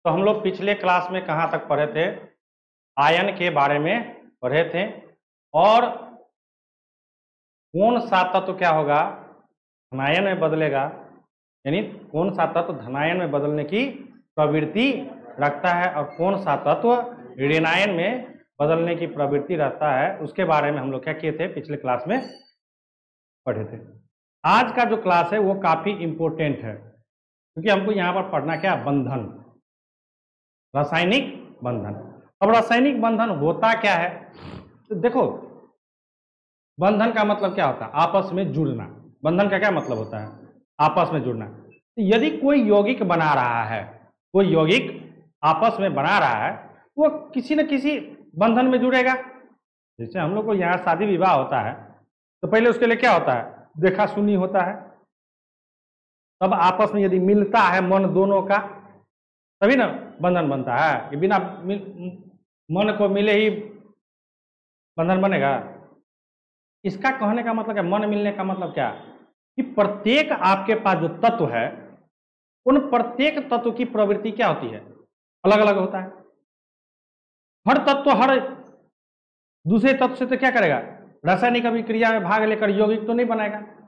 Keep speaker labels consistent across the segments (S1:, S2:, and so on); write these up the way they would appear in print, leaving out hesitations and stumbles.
S1: तो हम लोग पिछले क्लास में कहाँ तक पढ़े थे? आयन के बारे में पढ़े थे। और कौन सा तत्व क्या होगा, धनायन में बदलेगा, यानी कौन सा तत्व धनायन में बदलने की प्रवृत्ति रखता है और कौन सा तत्व ऋणायन में बदलने की प्रवृत्ति रखता है, उसके बारे में हम लोग क्या किए थे, पिछले क्लास में पढ़े थे। आज का जो क्लास है वो काफी इंपॉर्टेंट है, क्योंकि हमको यहाँ पर पढ़ना क्या, बंधन, रासायनिक बंधन। अब रासायनिक बंधन होता क्या है, तो देखो बंधन का मतलब क्या होता है, आपस में जुड़ना। बंधन का क्या मतलब होता है, आपस में जुड़ना। तो यदि कोई यौगिक बना रहा है, कोई यौगिक आपस में बना रहा है, वो किसी न किसी बंधन में जुड़ेगा। जैसे हम लोग को यहाँ शादी विवाह होता है तो पहले उसके लिए क्या होता है, देखा सुनी होता है, तब आपस में यदि मिलता है मन दोनों का तभी ना बंधन बनता है, कि बिना मन को मिले ही बंधन बनेगा। इसका कहने का मतलब क्या, मन मिलने का मतलब क्या, कि प्रत्येक आपके पास जो तत्व है उन प्रत्येक तत्व की प्रवृत्ति क्या होती है, अलग अलग होता है। हर तत्व हर दूसरे तत्व से तो क्या करेगा, रासायनिक अभिक्रिया में भाग लेकर यौगिक तो नहीं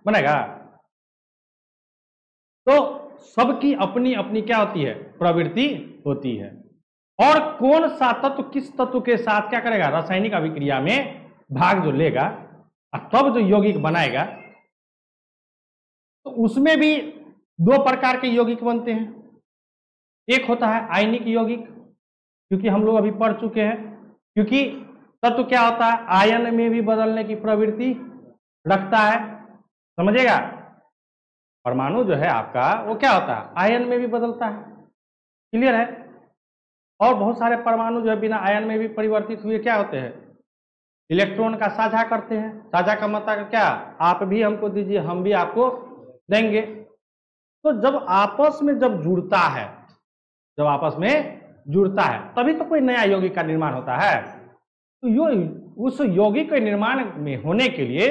S1: बनेगा। तो सबकी अपनी अपनी क्या होती है, प्रवृत्ति होती है। और कौन सा तत्व किस तत्व के साथ क्या करेगा, रासायनिक अभिक्रिया में भाग जो लेगा और तब जो यौगिक बनाएगा, तो उसमें भी दो प्रकार के यौगिक बनते हैं। एक होता है आयनिक यौगिक, क्योंकि हम लोग अभी पढ़ चुके हैं, क्योंकि तत्व क्या होता है, आयन में भी बदलने की प्रवृत्ति रखता है। समझिएगा, परमाणु जो है आपका वो क्या होता है, आयन में भी बदलता है। क्लियर है। और बहुत सारे परमाणु जो है बिना आयन में भी परिवर्तित हुए क्या होते हैं, इलेक्ट्रॉन का साझा करते हैं। साझा का मतलब क्या, आप भी हमको दीजिए, हम भी आपको देंगे। तो जब आपस में जब जुड़ता है, जब आपस में जुड़ता है तभी तो कोई नया यौगिक का निर्माण होता है। तो उस यौगिक के निर्माण में होने के लिए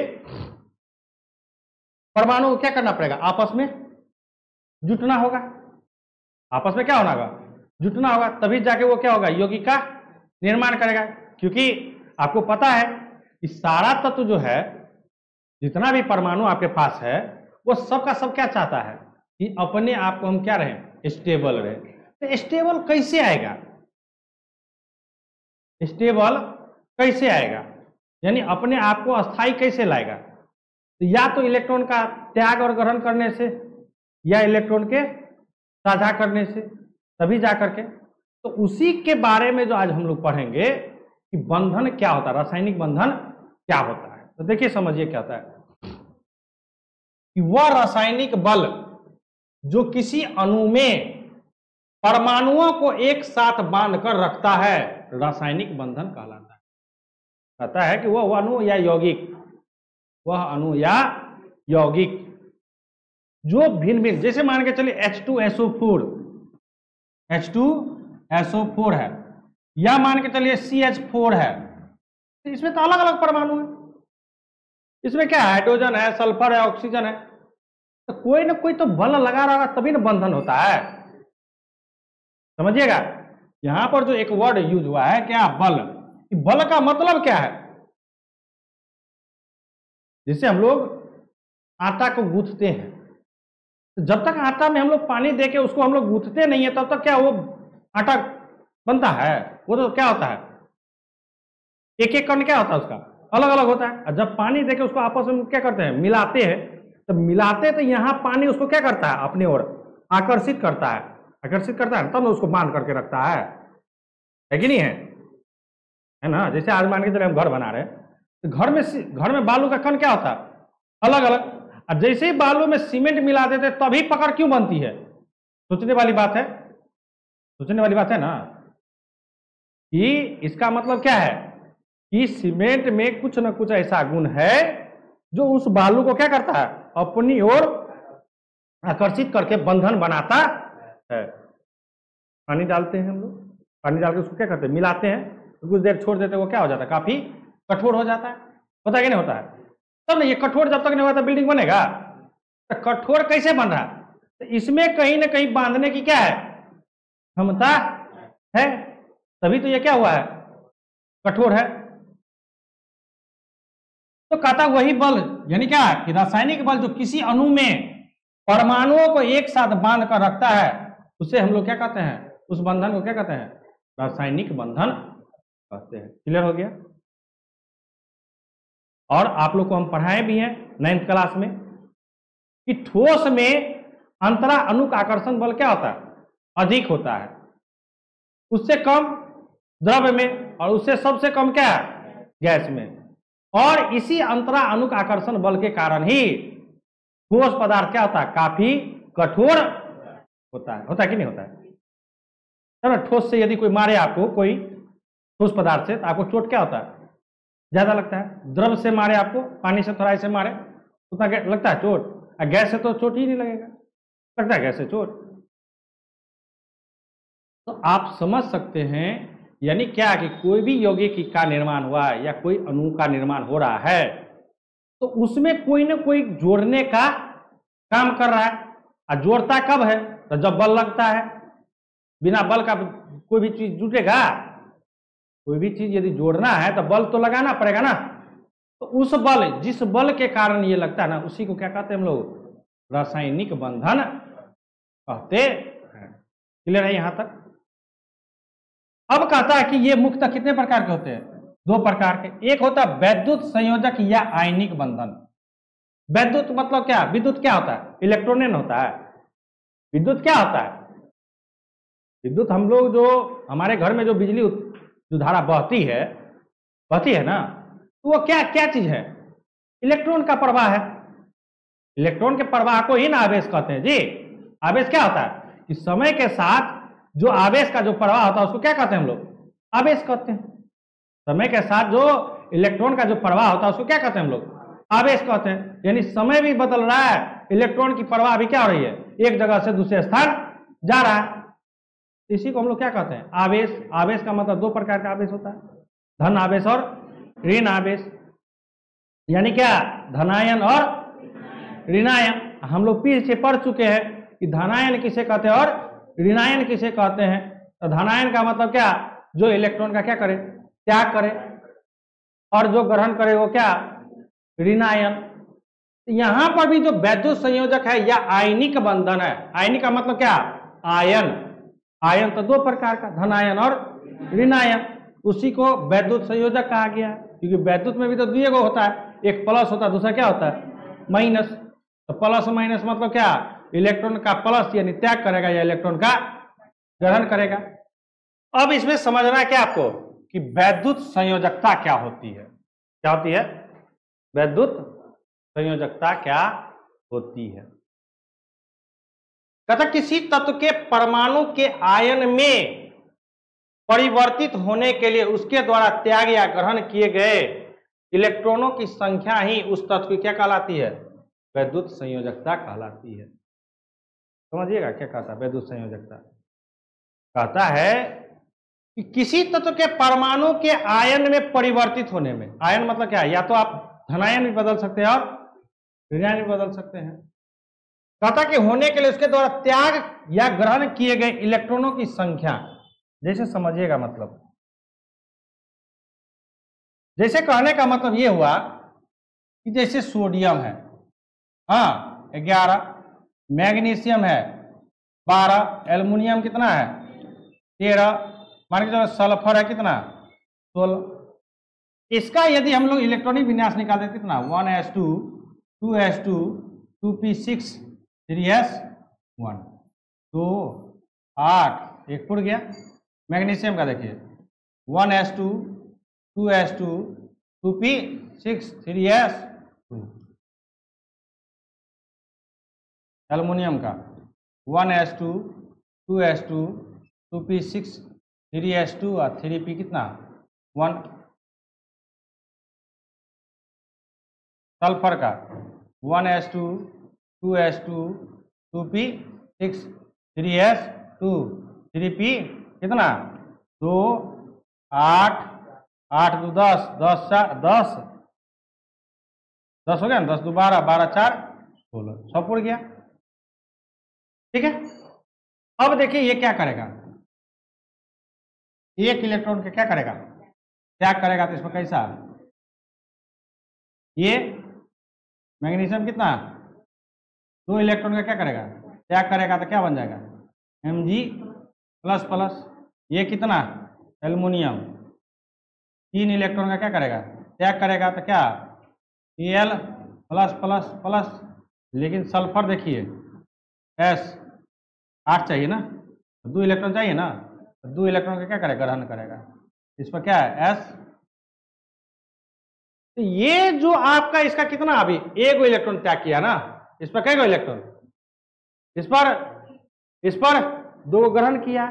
S1: परमाणु को क्या करना पड़ेगा, आपस में जुटना होगा। आपस में क्या होना होगा, जुटना होगा, तभी जाके वो क्या होगा, यौगिक का निर्माण करेगा। क्योंकि आपको पता है कि सारा तत्व जो है, जितना भी परमाणु आपके पास है, वो सब का सब क्या चाहता है कि अपने आप को हम क्या रहे, स्टेबल रहे। तो स्टेबल कैसे आएगा, स्टेबल कैसे आएगा, यानी अपने आप को अस्थाई कैसे लाएगा, तो या तो इलेक्ट्रॉन का त्याग और ग्रहण करने से, या इलेक्ट्रॉन के साझा करने से, तभी जा करके। तो उसी के बारे में जो आज हम लोग पढ़ेंगे कि बंधन क्या होता है, रासायनिक बंधन क्या होता है। तो देखिए समझिए क्या होता है कि वह रासायनिक बल जो किसी अणु में परमाणुओं को एक साथ बांधकर रखता है, रासायनिक बंधन कहलाता है। कहता है कि वह अणु या यौगिक, वह अणु या यौगिक जो भिन्न भिन्न, जैसे मान के चलिए H2SO4 H2SO4 है, या मान के चलिए CH4 है, तो इसमें तो अलग अलग परमाणु है। इसमें क्या है, हाइड्रोजन है, सल्फर है, ऑक्सीजन है। तो कोई ना कोई तो बल लगा रहा होगा तभी ना बंधन होता है। समझिएगा, यहां पर जो एक वर्ड यूज हुआ है क्या, बल। बल का मतलब क्या है, जैसे हम लोग आटा को गूंथते हैं, तो जब तक आटा में हम लोग पानी देके उसको हम लोग गूंथते नहीं है, तब तक क्या वो आटा बनता है, वो तो क्या होता है, एक एक कण क्या होता है उसका अलग अलग होता है। और जब पानी देके उसको आपस में क्या करते हैं, मिलाते हैं, तो मिलाते तो यहाँ पानी उसको क्या करता है, अपनी ओर आकर्षित करता है, आकर्षित करता है, तब उसको बांध करके रखता है कि नहीं है ना। जैसे आज मान के चले हम घर बना रहे हैं, तो घर में बालू का कण क्या होता है, अलग अलग। और जैसे ही बालू में सीमेंट मिला देते तभी पकड़ क्यों बनती है, सोचने वाली बात है, सोचने वाली बात है ना। कि इसका मतलब क्या है कि सीमेंट में कुछ ना कुछ ऐसा गुण है जो उस बालू को क्या करता है, अपनी ओर आकर्षित करके बंधन बनाता है। पानी डालते हैं हम लोग, पानी डाल के उसको क्या करते हैं, मिलाते हैं, तो कुछ देर छोड़ देते हैं, वो क्या हो जाता है, काफी कठोर हो जाता है। होता है कि नहीं होता है, तब नहीं, ये कठोर जब तक नहीं होता बिल्डिंग बनेगा। तो कठोर कैसे बन रहा है, तो इसमें कहीं ना कहीं बांधने की क्या है, क्षमता है, तभी तो ये क्या हुआ है, कठोर है। तो कहता वही बल, यानी क्या कि रासायनिक बल जो किसी अणु में परमाणुओं को एक साथ बांध कर रखता है, उसे हम लोग क्या कहते हैं, उस बंधन को क्या कहते हैं, रासायनिक बंधन कहते हैं। क्लियर हो गया। और आप लोग को हम पढ़ाए भी हैं 9th क्लास में कि ठोस में अंतरा अणुक आकर्षण बल क्या होता है, अधिक होता है, उससे कम द्रव्य में, और उससे सबसे कम क्या है, गैस में। और इसी अंतरा अणुक आकर्षण बल के कारण ही ठोस पदार्थ क्या होता है, काफी कठोर होता है कि नहीं होता है। ना ठोस से यदि कोई मारे आपको, कोई ठोस पदार्थ से, तो आपको चोट क्या होता है, ज्यादा लगता है। द्रव से मारे आपको, पानी से थोड़ा ऐसे मारे, उतना लगता है चोट, और गैस से तो चोट ही नहीं लगेगा, लगता है गैस से चोट। तो आप समझ सकते हैं, यानी क्या कि कोई भी यौगिक का निर्माण हुआ है या कोई अणु का निर्माण हो रहा है, तो उसमें कोई ना कोई जोड़ने का काम कर रहा है। और जोड़ता कब है, तो जब बल लगता है। बिना बल का कोई भी चीज जुटेगा, कोई भी चीज यदि जोड़ना है तो बल तो लगाना पड़ेगा ना। तो उस बल, जिस बल के कारण ये लगता है ना, उसी को क्या कहते हैं हम लोग, रासायनिक बंधन कहते हैं। क्लियर है यहां तक। अब कहता है कि ये मुख्यतः कितने प्रकार के होते हैं, 2 प्रकार के। एक होता है वैद्युत संयोजक या आयनिक बंधन। वैद्युत मतलब क्या, विद्युत क्या होता है, इलेक्ट्रॉन होता है। विद्युत क्या होता है, विद्युत हम लोग जो हमारे घर में जो बिजली जो धारा बहती है ना, तो वो क्या क्या चीज है, इलेक्ट्रॉन का प्रवाह है। इलेक्ट्रॉन के प्रवाह को ही ना आवेश कहते हैं जी। आवेश क्या होता है कि समय के साथ जो आवेश का जो प्रवाह होता है उसको क्या कहते हैं हम लोग, आवेश कहते हैं। समय के साथ जो इलेक्ट्रॉन का जो प्रवाह होता है उसको क्या कहते हैं हम लोग, आवेश कहते हैं। यानी समय भी बदल रहा है, इलेक्ट्रॉन की प्रवाह भी क्या हो रही है, एक जगह से दूसरे स्थान जा रहा है। इसी को हम लोग क्या कहते हैं, आवेश। आवेश का मतलब 2 प्रकार का आवेश होता है, धन आवेश और ऋण आवेश। यानी क्या, धनायन और ऋणायन। हम लोग पीछे पढ़ चुके हैं कि धनायन किसे कहते हैं और ऋणायन किसे कहते हैं। तो धनायन का मतलब क्या, जो इलेक्ट्रॉन का क्या करे, त्याग करे, और जो ग्रहण करे वो क्या, ऋणायन। यहां पर भी जो वैद्युत संयोजक है या आयनिक बंधन है, आयनिक का मतलब क्या, आयन। आयन तो 2 प्रकार का, धनायन और ऋणायन, उसी को वैद्युत संयोजक कहा गया। क्योंकि वैद्युत में भी तो 2 होता है, एक प्लस होता है, दूसरा क्या होता है, माइनस। तो प्लस माइनस मतलब क्या, इलेक्ट्रॉन का प्लस यानी त्याग करेगा या इलेक्ट्रॉन का ग्रहण करेगा। अब इसमें समझना है क्या आपको कि वैद्युत संयोजकता क्या होती है, क्या होती है, वैद्युत संयोजकता क्या होती है। कहता किसी तत्व के परमाणु के आयन में परिवर्तित होने के लिए उसके द्वारा त्याग या ग्रहण किए गए इलेक्ट्रॉनों की संख्या ही उस तत्व की क्या कहलाती है, वैद्युत संयोजकता कहलाती है। समझिएगा क्या कहता है वैद्युत संयोजकता। कहता है कि किसी तत्व के परमाणु के आयन में परिवर्तित होने में, आयन मतलब क्या है, या तो आप धनायन भी बदल सकते हैं और ऋणायन भी बदल सकते हैं। कहता कि होने के लिए उसके द्वारा त्याग या ग्रहण किए गए इलेक्ट्रॉनों की संख्या, जैसे समझिएगा मतलब, जैसे कहने का मतलब ये हुआ कि जैसे सोडियम है, हाँ 11, मैग्नीशियम है 12, एल्युमिनियम कितना है 13, मान के चलो सल्फर है कितना 16। इसका यदि हम लोग इलेक्ट्रॉनिक विन्यास निकालते कितना 1s2 2s2 2p6 3s1 2 8 एक टूट गया। मैग्नीशियम का देखिए 1s2 2s2 2p6 3s2। Aluminium का 1s2 2s2 2p6 3s2 और 3p कितना 1। सल्फर का 1s2 2s2 2p6 3s2 3p कितना 2 8 8 2 10 10 10 10 हो गया ना, 10 2 12 12 4 16 6 पुड़ गया। ठीक है। अब देखिए ये क्या करेगा, एक इलेक्ट्रॉन का क्या करेगा, त्याग करेगा। तो इसमें कैसा, ये मैग्नीशियम कितना, 2 इलेक्ट्रॉन का क्या करेगा, त्याग करेगा। तो क्या बन जाएगा, Mg++। ये कितना, एल्युमिनियम, 3 इलेक्ट्रॉन का क्या करेगा, त्याग करेगा। तो क्या, Al+++। लेकिन सल्फर देखिए S8 चाहिए ना, 2 इलेक्ट्रॉन चाहिए ना, 2 इलेक्ट्रॉन का क्या करेगा, ग्रहण करेगा। इस पर क्या है, S। तो ये जो आपका इसका कितना, अभी एक इलेक्ट्रॉन त्याग किया ना, इस पर कई इलेक्ट्रॉन, इस पर 2 ग्रहण किया।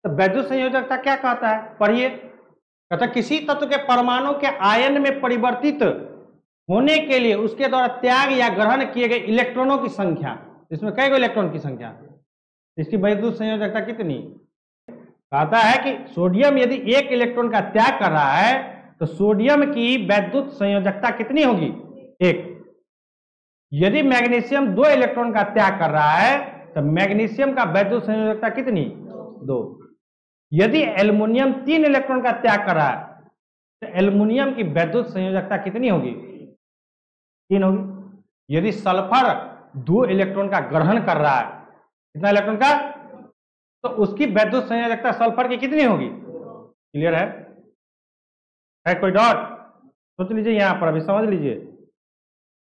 S1: तो वैद्युत संयोजकता क्या कहता है, पढ़िए। कहता किसी तत्व के परमाणु के आयन में परिवर्तित होने के लिए उसके द्वारा त्याग या ग्रहण किए गए इलेक्ट्रॉनों की संख्या, इसमें कई इलेक्ट्रॉन की संख्या, इसकी वैद्युत संयोजकता कितनी। कहता है कि सोडियम यदि 1 इलेक्ट्रॉन का त्याग कर रहा है तो सोडियम की वैद्युत संयोजकता कितनी होगी, 1। यदि मैग्नीशियम 2 इलेक्ट्रॉन का त्याग कर रहा है तो मैग्नीशियम का वैद्युत संयोजकता कितनी, 2। यदि एल्युमिनियम 3 इलेक्ट्रॉन का त्याग कर रहा है तो एल्युमिनियम की वैद्युत संयोजकता कितनी होगी, 3 होगी। यदि सल्फर 2 इलेक्ट्रॉन का ग्रहण कर रहा है, कितना इलेक्ट्रॉन का, तो उसकी वैद्युत संयोजकता सल्फर की कितनी होगी। क्लियर है कोई डाउट, सोच लीजिए यहां पर, अभी समझ लीजिए।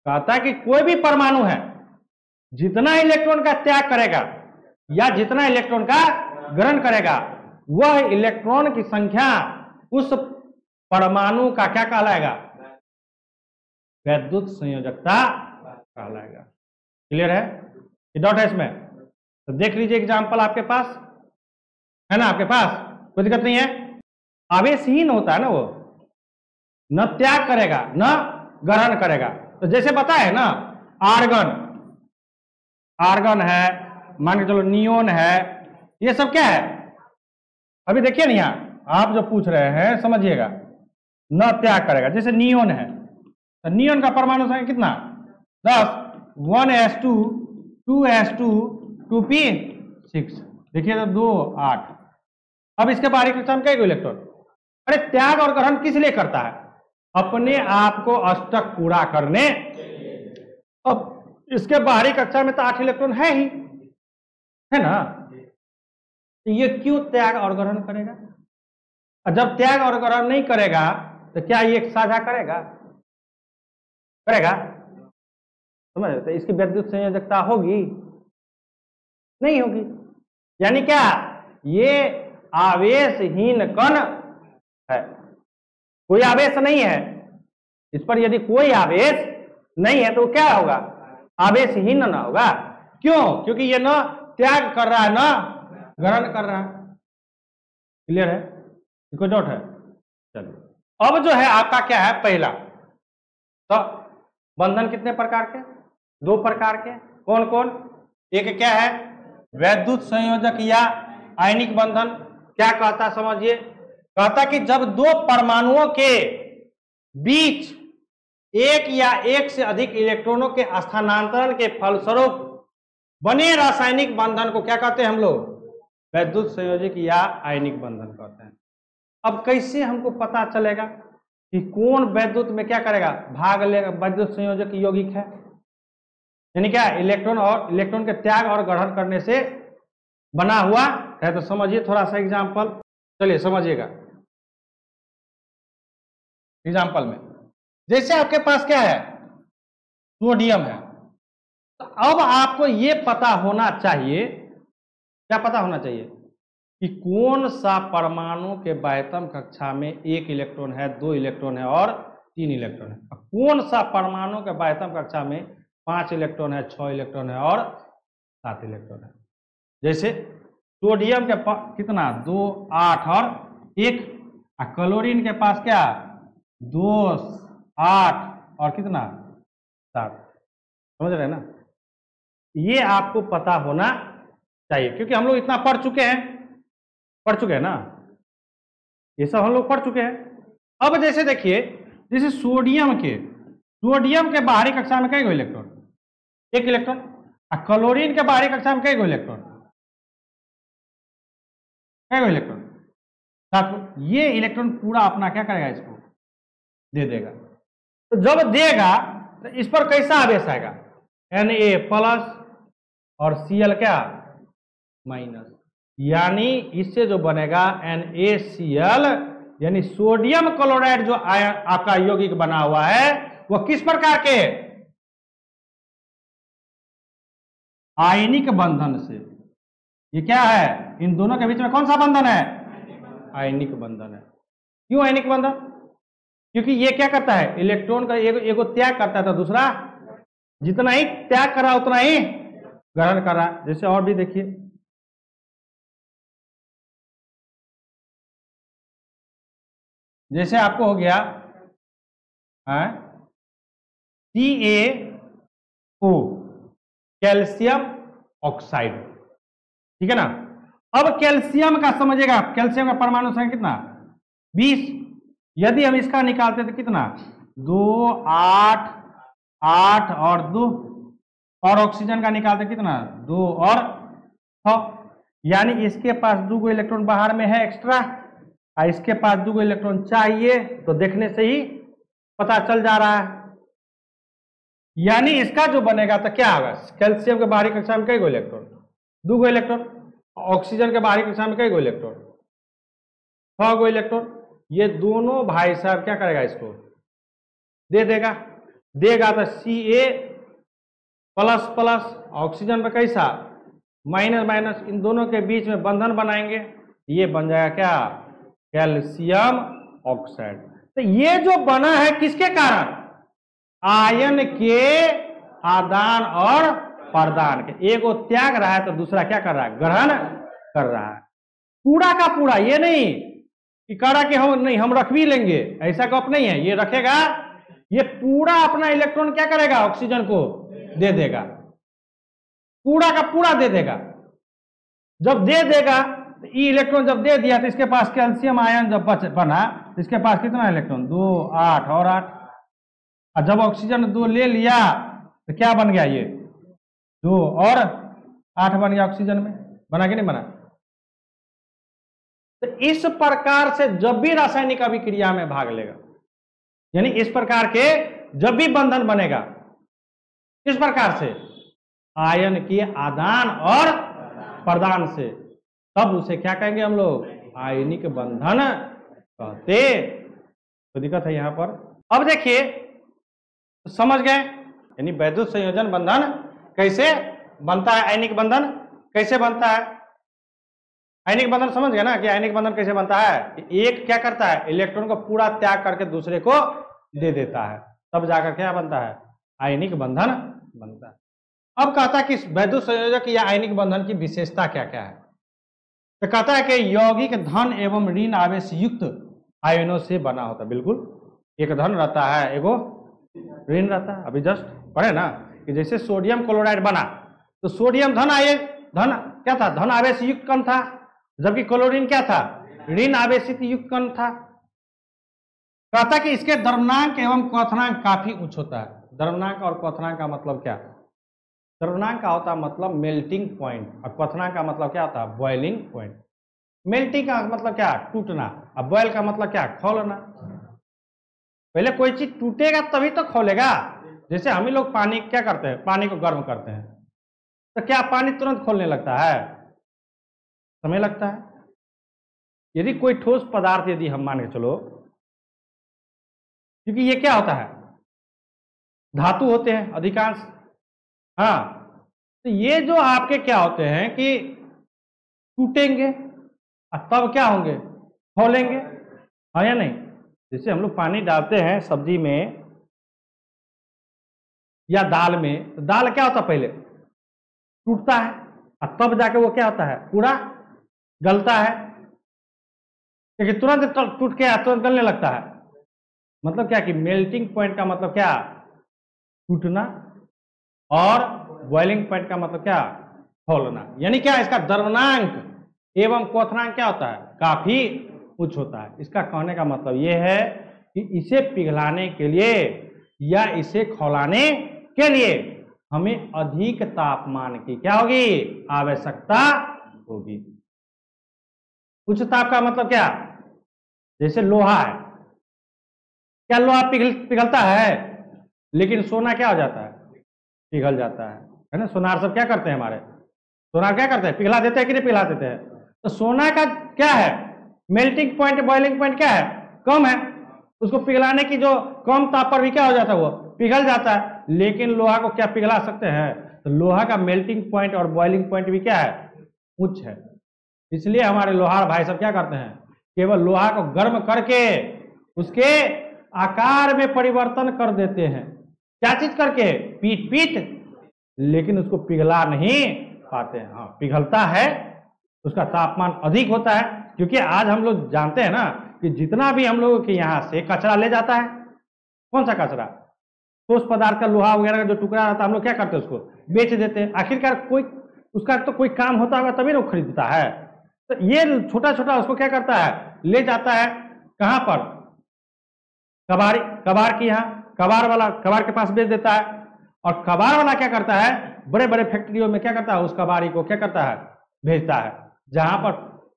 S1: कहता है कि कोई भी परमाणु है जितना इलेक्ट्रॉन का त्याग करेगा या जितना इलेक्ट्रॉन का ग्रहण करेगा, वह इलेक्ट्रॉन की संख्या उस परमाणु का क्या कहलाएगा, वैद्युत संयोजकता कहलाएगा। क्लियर है, ये डाउट है इसमें। तो देख लीजिए एग्जांपल आपके पास है ना, आपके पास कोई दिक्कत नहीं है। आवेशहीन होता है ना, वो न त्याग करेगा न ग्रहण करेगा। तो जैसे बताए ना, आर्गन है, मान के चलो नियोन है, ये सब क्या है, अभी देखिए ना यहाँ आप जो पूछ रहे हैं समझिएगा, न त्याग करेगा। जैसे नियोन है तो नियोन का परमाणु संख्या कितना, 10, 1s2 2s2 2p6। देखिए तो 2 8। अब इसके बाहरी कक्षा में कई इलेक्ट्रॉन, अरे त्याग और ग्रहण किस लिए करता है, अपने आप को अष्टक पूरा करने। अब इसके बाहरी कक्षा में तो 8 इलेक्ट्रॉन है ही, है ना, तो ये क्यों त्याग और ग्रहण करेगा। और जब त्याग और ग्रहण नहीं करेगा तो क्या ये साझा करेगा, समझ, तो इसकी वैद्युत संयोजकता होगी, नहीं होगी। यानी क्या, ये आवेशहीन कण है, कोई आवेश नहीं है इस पर। यदि कोई आवेश नहीं है तो क्या होगा, आवेशहीन ना होगा। क्यों, क्योंकि ये न त्याग कर रहा है न ग्रहण कर रहा है। क्लियर है, कोई डाउट है। चलिए अब जो है आपका क्या है, पहला तो बंधन कितने प्रकार के, 2 प्रकार के, कौन कौन। एक क्या है, वैद्युत संयोजक या आयनिक बंधन। क्या कहता समझिए, कहता कि जब 2 परमाणुओं के बीच एक या एक से अधिक इलेक्ट्रॉनों के स्थानांतरण के फलस्वरूप बने रासायनिक बंधन को क्या कहते हैं हम लोग, वैद्युत संयोजक या आयनिक बंधन कहते हैं। अब कैसे हमको पता चलेगा कि कौन वैद्युत में क्या करेगा, भाग लेगा, वैद्युत संयोजक यौगिक है, यानी क्या, इलेक्ट्रॉन के त्याग और ग्रहण करने से बना हुआ है। तो समझिए थोड़ा सा एग्जाम्पल, चलिए समझिएगा एग्जाम्पल में। जैसे आपके पास क्या है, सोडियम है, तो अब आपको ये पता होना चाहिए, क्या पता होना चाहिए कि कौन सा परमाणु के बाह्यतम कक्षा में 1 इलेक्ट्रॉन है, 2 इलेक्ट्रॉन है और 3 इलेक्ट्रॉन है, कौन सा परमाणु के बाह्यतम कक्षा में 5 इलेक्ट्रॉन है, 6 इलेक्ट्रॉन है और 7 इलेक्ट्रॉन है। जैसे सोडियम के पास कितना, 2 8 और 1, और क्लोरीन के पास क्या, 2 8 और कितना, 7। समझ रहे हैं ना, ये आपको पता होना चाहिए, क्योंकि हम लोग इतना पढ़ चुके हैं ना, ये सब हम लोग पढ़ चुके हैं। अब जैसे देखिए, जैसे सोडियम के बाहरी कक्षा में कई इलेक्ट्रॉन, 1 इलेक्ट्रॉन, और क्लोरीन के बाहरी कक्षा में कई इलेक्ट्रॉन, ये इलेक्ट्रॉन पूरा अपना क्या करेगा, इसको दे देगा। तो जब देगा तो इस पर कैसा आवेश आएगा, Na प्लस और Cl क्या माइनस, यानी इससे जो बनेगा NaCl, यानी सोडियम क्लोराइड जो आपका यौगिक बना हुआ है वह किस प्रकार के, आयनिक बंधन से। ये क्या है, इन दोनों के बीच में कौन सा बंधन है, आयनिक बंधन है। क्यों आयनिक बंधन, क्योंकि ये क्या करता है, इलेक्ट्रॉन का एगो त्याग करता है तो दूसरा जितना ही त्याग कर रहा उतना ही ग्रहण कर रहा है। जैसे और भी देखिए, जैसे आपको हो गया CaO कैल्शियम ऑक्साइड, ठीक है ना। अब कैल्शियम का समझिएगा, कैल्शियम का परमाणु संख्या कितना 20, यदि हम इसका निकालते तो कितना 2 8 8 और 2, और ऑक्सीजन का निकालते कितना 2 और 6, यानी इसके पास 2 इलेक्ट्रॉन बाहर में है एक्स्ट्रा, और इसके पास 2 इलेक्ट्रॉन चाहिए, तो देखने से ही पता चल जा रहा है। यानी इसका जो बनेगा तो क्या होगा, कैल्शियम के बाहरी कक्षा में कई गो इलेक्ट्रॉन, 2 इलेक्ट्रॉन, ऑक्सीजन के बाहरी कक्षा में कई गो इलेक्ट्रॉन 6 इलेक्ट्रॉन। ये दोनों भाई साहब क्या करेगा, इसको दे देगा, देगा तो Ca प्लस प्लस, ऑक्सीजन पे कैसा माइनस माइनस, इन दोनों के बीच में बंधन बनाएंगे, ये बन जाएगा क्या कैल्शियम ऑक्साइड। तो ये जो बना है किसके कारण, आयन के आदान और प्रदान के, एगो त्याग रहा है तो दूसरा क्या कर रहा है, ग्रहण कर रहा है। पूरा का पूरा, ये नहीं कि कह रहा कि हम नहीं हम रख भी लेंगे, ऐसा कप नहीं है, ये रखेगा, ये पूरा अपना इलेक्ट्रॉन क्या करेगा, ऑक्सीजन को दे देगा, पूरा का पूरा दे देगा। जब दे देगा तो ये इलेक्ट्रॉन जब दे दिया तो इसके पास कैल्शियम आयन जब बना तो इसके पास कितना इलेक्ट्रॉन 2 8 और 8, और जब ऑक्सीजन 2 ले लिया तो क्या बन गया, ये 2 और 8 बन गया, ऑक्सीजन में बना कि नहीं बना। तो इस प्रकार से जब भी रासायनिक अभिक्रिया में भाग लेगा, यानी इस प्रकार के जब भी बंधन बनेगा, किस प्रकार से, आयन के आदान और प्रदान से, तब उसे क्या कहेंगे हम लोग, आयनिक बंधन कहते। तो दिक्कत है यहां पर। अब देखिए, तो समझ गए, यानी वैद्युत संयोजन बंधन कैसे बनता है, आयनिक बंधन कैसे बनता है। आयनिक बंधन समझ गए ना कि आयनिक बंधन कैसे बनता है, कि एक क्या करता है, इलेक्ट्रॉन को पूरा त्याग करके दूसरे को दे देता है, तब जाकर क्या बनता है, आयनिक बंधन बनता है। अब कहता है कि वैद्युत संयोजक या आयनिक बंधन की विशेषता क्या क्या है। तो कहता है कि यौगिक धन एवं ऋण आवेश युक्त आयनों से बना होता है। बिल्कुल, एक धन रहता है, एगो ऋण रहता है। अभी जस्ट पढ़े ना कि जैसे सोडियम क्लोराइड बना तो सोडियम धन धन क्या था, धन आवेश युक्त कण था, जबकि क्लोरीन क्या था, ऋण आवेशित युक्त कण था। कहता कि इसके द्रव्यनांक एवं क्वथनांक काफी उच्च होता है। द्रव्यनांक और क्वथनांक का मतलब क्या, द्रव्यनांक का होता है मतलब मेल्टिंग पॉइंट, और क्वथनांक का मतलब क्या होता है, बॉइलिंग पॉइंट। मेल्टिंग का मतलब क्या, टूटना, और बॉयल का मतलब क्या, खौलना। पहले कोई चीज टूटेगा तभी तो खोलेगा। जैसे हम ही लोग पानी क्या करते हैं, पानी को गर्म करते हैं, तो क्या पानी तुरंत खोलने लगता है, समय लगता है। यदि कोई ठोस पदार्थ यदि हम मान के चलो, क्योंकि ये क्या होता है, धातु होते हैं अधिकांश, हाँ, तो ये जो आपके क्या होते हैं कि टूटेंगे और तब क्या होंगे, खोलेंगे, हाँ या नहीं। जैसे हम लोग पानी डालते हैं सब्जी में या दाल में, तो दाल क्या होता है, पहले टूटता है और तब जाके वो क्या होता है, पूरा गलता है, क्योंकि तुरंत टूट के तुरंत गलने लगता है। मतलब क्या कि मेल्टिंग पॉइंट का मतलब क्या, टूटना, और बॉइलिंग पॉइंट का मतलब क्या, खौलना। यानी क्या, इसका द्रव्यनांक एवं क्वथनांक क्या होता है, काफी उच्च होता है। इसका कहने का मतलब यह है कि इसे पिघलाने के लिए या इसे खौलाने के लिए हमें अधिक तापमान की क्या होगी, आवश्यकता होगी। उच्च ताप का मतलब क्या, जैसे लोहा है, क्या लोहा पिघलता है? लेकिन सोना क्या हो जाता है? पिघल जाता है ना। सोनार सब क्या करते हैं हमारे? सोनार क्या करते हैं? पिघला देते हैं कि नहीं पिघला देते हैं? तो सोना का क्या है? मेल्टिंग पॉइंट, बॉइलिंग पॉइंट क्या है? कम है। उसको पिघलाने की जो कम ताप पर भी क्या हो जाता है? वो पिघल जाता है। लेकिन लोहा को क्या पिघला सकते हैं? तो लोहा का मेल्टिंग पॉइंट और बॉइलिंग पॉइंट भी क्या है? उच्च है। इसलिए हमारे लोहार भाई सब क्या करते हैं? केवल लोहा को गर्म करके उसके आकार में परिवर्तन कर देते हैं। क्या चीज करके? पीट पीट, लेकिन उसको पिघला नहीं पाते हैं। हाँ, पिघलता है, उसका तापमान अधिक होता है। क्योंकि आज हम लोग जानते हैं ना कि जितना भी हम लोगों के यहाँ से कचरा ले जाता है, कौन सा कचरा? ठोस पदार्थ का, लोहा वगैरह का जो टुकड़ा रहता है, हम लोग क्या करते हैं? उसको बेच देते हैं। आखिरकार कोई उसका तो कोई काम होता होगा तभी ना वो खरीदता है। तो ये छोटा छोटा उसको क्या करता है? ले जाता है कहां पर? कबाड़ की यहाँ, कबाड़ वाला कबाड़ के पास बेच देता है। और कबाड़ वाला क्या करता है? बड़े बड़े फैक्ट्रियों में क्या करता है? उस कबाड़ी को क्या करता है? भेजता है, जहां पर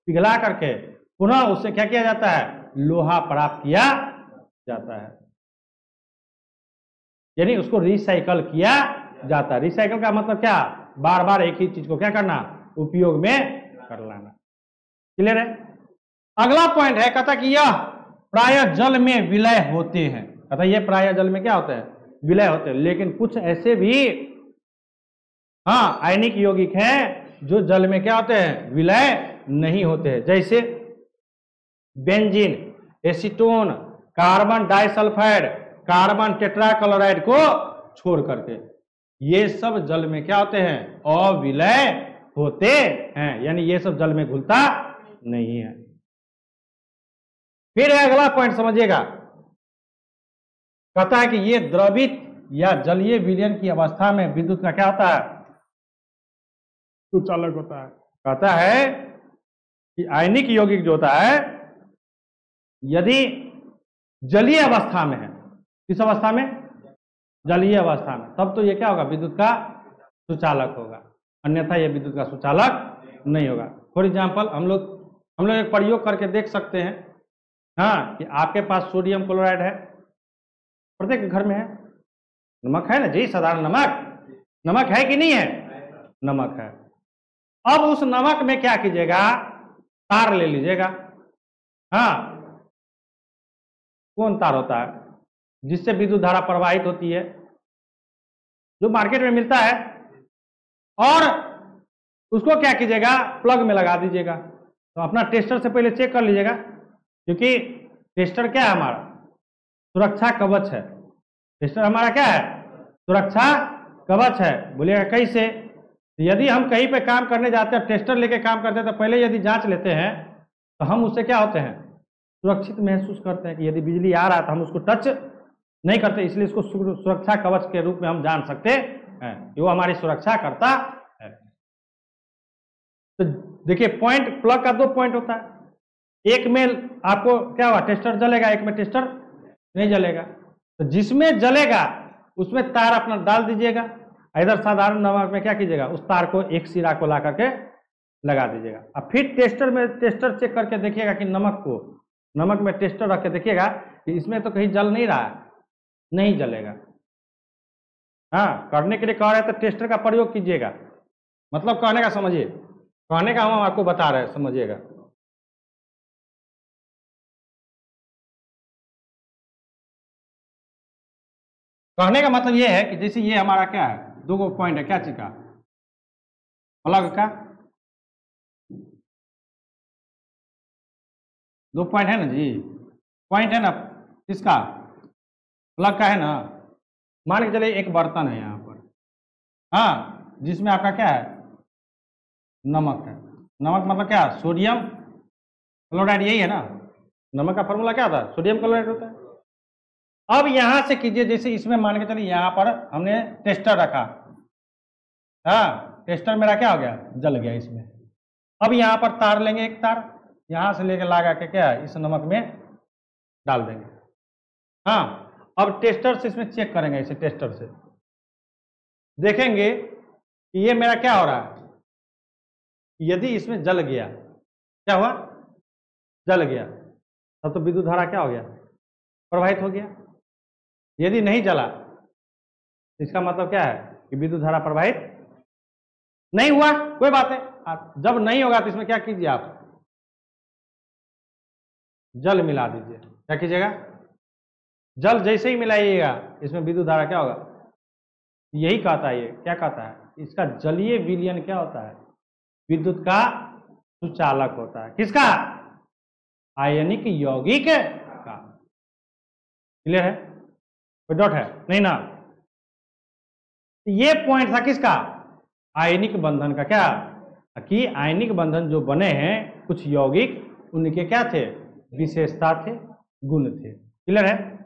S1: पिघला करके पुनः उससे क्या किया जाता है? लोहा प्राप्त किया जाता है, यानी उसको रिसाइकल किया जाता है। रिसाइकल का मतलब क्या? बार बार एक ही चीज को क्या करना? उपयोग में कर लाना। क्लियर है? अगला पॉइंट है, कहता कि यह प्राय जल में विलय होते हैं। कहता ये प्राय जल में क्या होते हैं? विलय होते हैं। लेकिन कुछ ऐसे भी हाँ आयनिक यौगिक हैं जो जल में क्या होते हैं? विलय नहीं होते हैं। जैसे benzene, acetone, carbon disulphide, carbon tetrachloride को छोड़ करके ये सब जल में क्या होते हैं? अविलय होते हैं, यानी ये सब जल में घुलता नहीं है। फिर अगला पॉइंट समझिएगा, कहता है कि ये द्रवित या जलीय विलयन की अवस्था में विद्युत का क्या होता है? सुचालक होता है। कहता है कि आयनिक यौगिक जो होता है यदि जलीय अवस्था में है, किस अवस्था में? जलीय अवस्था में, तब तो ये क्या होगा? विद्युत का सुचालक होगा, अन्यथा ये विद्युत का सुचालक नहीं होगा। फॉर एग्जाम्पल हम लोग एक प्रयोग करके देख सकते हैं, हाँ, कि आपके पास सोडियम क्लोराइड है, प्रत्येक घर में है। नमक है ना जी, साधारण नमक है कि नहीं है? नमक है। अब उस नमक में क्या कीजिएगा? तार ले लीजिएगा। हाँ, कौन तार होता है? जिससे विद्युत धारा प्रवाहित होती है, जो मार्केट में मिलता है। और उसको क्या कीजिएगा? प्लग में लगा दीजिएगा। तो अपना टेस्टर से पहले चेक कर लीजिएगा, क्योंकि टेस्टर क्या है? हमारा सुरक्षा कवच है। टेस्टर हमारा क्या है? सुरक्षा कवच है। बोलिएगा कैसे? यदि हम कहीं पे काम करने जाते हैं, टेस्टर लेके काम करते हैं, तो पहले यदि जांच लेते हैं तो हम उससे क्या होते हैं? सुरक्षित महसूस करते हैं कि यदि बिजली आ रहा है तो हम उसको टच नहीं करते। इसलिए इसको सुरक्षा कवच के रूप में हम जान सकते हैं कि वो हमारी सुरक्षा करता है। तो देखिए, पॉइंट, प्लग का 2 पॉइंट होता है। एक में आपको क्या हुआ? टेस्टर जलेगा, एक में टेस्टर नहीं जलेगा। तो जिसमें जलेगा उसमें तार अपना डाल दीजिएगा। इधर साधारण नमक में क्या कीजिएगा? उस तार को एक सिरा को ला करके लगा दीजिएगा। अब फिर टेस्टर चेक करके देखिएगा कि नमक में टेस्टर रख के देखिएगा कि इसमें तो कहीं जल नहीं रहा है, नहीं जलेगा। हाँ, करने के लिए कह रहे हैं तो टेस्टर का प्रयोग कीजिएगा। मतलब कहने का समझिए, कहने का हम आपको बता रहे हैं, समझिएगा। कहने का मतलब यह है कि जैसे ये हमारा क्या है? 2 पॉइंट है, क्या चीज का? प्लग का 2 पॉइंट है ना जी, पॉइंट है ना किसका? प्लग का है ना। मान के चलिए एक बर्तन है यहाँ पर, हाँ, जिसमें आपका क्या है? नमक है। नमक मतलब क्या? सोडियम क्लोराइड, यही है ना। नमक का फॉर्मूला क्या होता है? सोडियम क्लोराइड होता है। अब यहां से कीजिए, जैसे इसमें मान के चलिए यहाँ पर हमने टेस्टर रखा, हाँ, टेस्टर मेरा क्या हो गया? जल गया इसमें। अब यहाँ पर तार लेंगे, एक तार यहां से लेके लगा के क्या है? इस नमक में डाल देंगे। हाँ, अब टेस्टर से इसमें चेक करेंगे, इसे टेस्टर से देखेंगे कि ये मेरा क्या हो रहा है। यदि इसमें जल गया, क्या हुआ? जल गया, तब तो विद्युत धारा क्या हो गया, प्रवाहित हो गया। यदि नहीं जला इसका मतलब क्या है कि विद्युत धारा प्रवाहित नहीं हुआ। कोई बात नहीं, जब नहीं होगा तो इसमें क्या कीजिए, आप जल मिला दीजिए। क्या कीजिएगा, जल जैसे ही मिलाइएगा इसमें विद्युत धारा क्या होगा, यही कहता है। ये क्या कहता है, इसका जलीय विलयन क्या होता है, विद्युत का सुचालक होता है। किसका, आयनिक यौगिक का। क्लियर है, कोई डाउट है नहीं ना। ये पॉइंट था किसका, आयनिक बंधन का। क्या कि आयनिक बंधन जो बने हैं कुछ यौगिक, उनके क्या थे, विशेषता थे, गुण थे। क्लियर है।